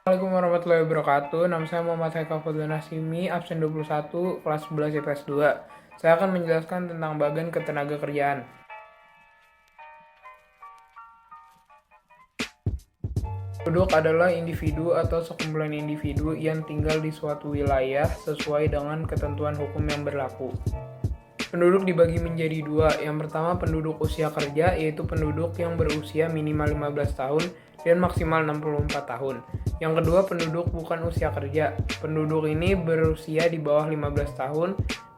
Assalamualaikum warahmatullahi wabarakatuh. Nama saya Muhammad Haikal Fadlan Hasimi, absen 21, kelas 11 IPS 2. Saya akan menjelaskan tentang bagian ketenagakerjaan. Penduduk adalah individu atau sekumpulan individu yang tinggal di suatu wilayah sesuai dengan ketentuan hukum yang berlaku. Penduduk dibagi menjadi dua. Yang pertama, penduduk usia kerja, yaitu penduduk yang berusia minimal 15 tahun dan maksimal 64 tahun. Yang kedua, penduduk bukan usia kerja. Penduduk ini berusia di bawah 15 tahun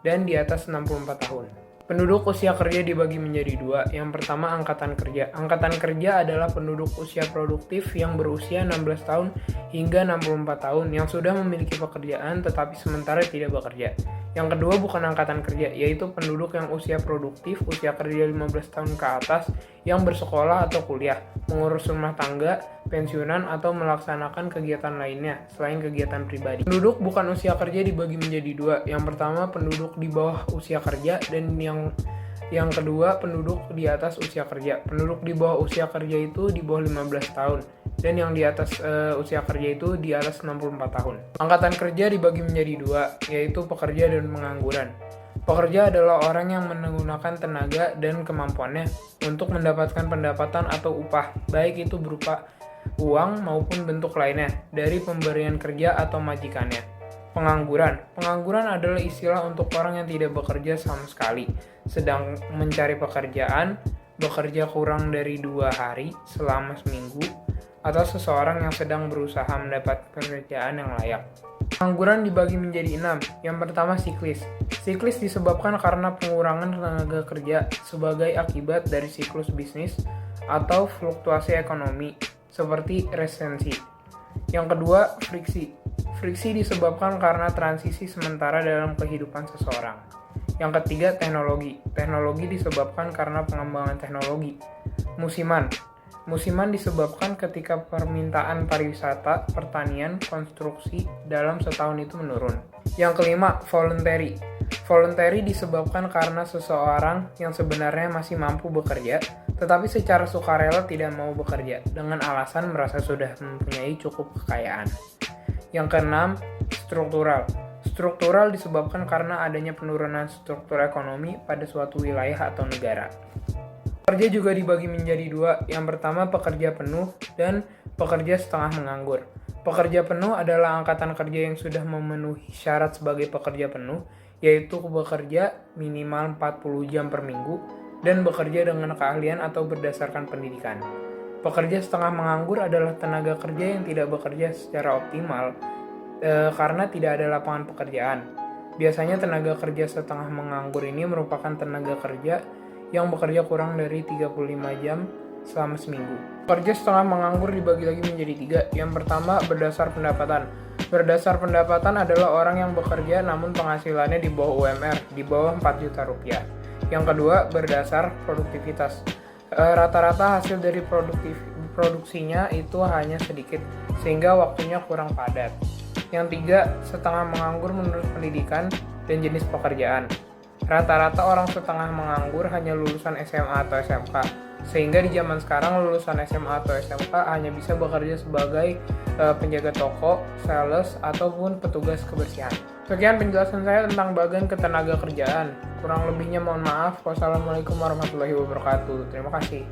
dan di atas 64 tahun. Penduduk usia kerja dibagi menjadi dua. Yang pertama, angkatan kerja. Angkatan kerja adalah penduduk usia produktif yang berusia 16 tahun hingga 64 tahun yang sudah memiliki pekerjaan tetapi sementara tidak bekerja. Yang kedua, bukan angkatan kerja, yaitu penduduk yang usia produktif, usia kerja 15 tahun ke atas, yang bersekolah atau kuliah, mengurus rumah tangga, pensiunan, atau melaksanakan kegiatan lainnya selain kegiatan pribadi. Penduduk bukan usia kerja dibagi menjadi dua. Yang pertama, penduduk di bawah usia kerja, dan yang kedua, penduduk di atas usia kerja. Penduduk di bawah usia kerja itu di bawah 15 tahun, dan yang di atas usia kerja itu di atas 64 tahun. Angkatan kerja dibagi menjadi dua, yaitu pekerja dan pengangguran. Pekerja adalah orang yang menggunakan tenaga dan kemampuannya untuk mendapatkan pendapatan atau upah, baik itu berupa uang maupun bentuk lainnya, dari pemberian kerja atau majikannya. Pengangguran adalah istilah untuk orang yang tidak bekerja sama sekali, sedang mencari pekerjaan, bekerja kurang dari 2 hari selama seminggu, atau seseorang yang sedang berusaha mendapat pekerjaan yang layak. Pengangguran dibagi menjadi 6. Yang pertama, siklis. Siklis disebabkan karena pengurangan tenaga kerja sebagai akibat dari siklus bisnis atau fluktuasi ekonomi, seperti resensi. Yang kedua, friksi. Friksi disebabkan karena transisi sementara dalam kehidupan seseorang. Yang ketiga, teknologi. Teknologi disebabkan karena pengembangan teknologi. Musiman. Musiman disebabkan ketika permintaan pariwisata, pertanian, konstruksi dalam setahun itu menurun. Yang kelima, voluntary. Voluntary disebabkan karena seseorang yang sebenarnya masih mampu bekerja, tetapi secara sukarela tidak mau bekerja, dengan alasan merasa sudah mempunyai cukup kekayaan. Yang keenam, struktural. Struktural disebabkan karena adanya penurunan struktur ekonomi pada suatu wilayah atau negara. Pekerja juga dibagi menjadi dua. Yang pertama, pekerja penuh dan pekerja setengah menganggur. Pekerja penuh adalah angkatan kerja yang sudah memenuhi syarat sebagai pekerja penuh, yaitu bekerja minimal 40 jam per minggu dan bekerja dengan keahlian atau berdasarkan pendidikan. Pekerja setengah menganggur adalah tenaga kerja yang tidak bekerja secara optimal karena tidak ada lapangan pekerjaan. Biasanya tenaga kerja setengah menganggur ini merupakan tenaga kerja yang bekerja kurang dari 35 jam selama seminggu. Pekerja setengah menganggur dibagi lagi menjadi 3. Yang pertama, berdasar pendapatan. Berdasar pendapatan adalah orang yang bekerja namun penghasilannya di bawah UMR, di bawah 4 juta rupiah. Yang kedua, berdasar produktivitas. Rata-rata hasil dari produksinya itu hanya sedikit, sehingga waktunya kurang padat. Yang tiga, setengah menganggur menurut pendidikan dan jenis pekerjaan. Rata-rata orang setengah menganggur hanya lulusan SMA atau SMK, sehingga di zaman sekarang lulusan SMA atau SMK hanya bisa bekerja sebagai penjaga toko, sales, ataupun petugas kebersihan. Sekian penjelasan saya tentang bagian ketenaga kerjaan. Kurang lebihnya mohon maaf. Wassalamualaikum warahmatullahi wabarakatuh. Terima kasih.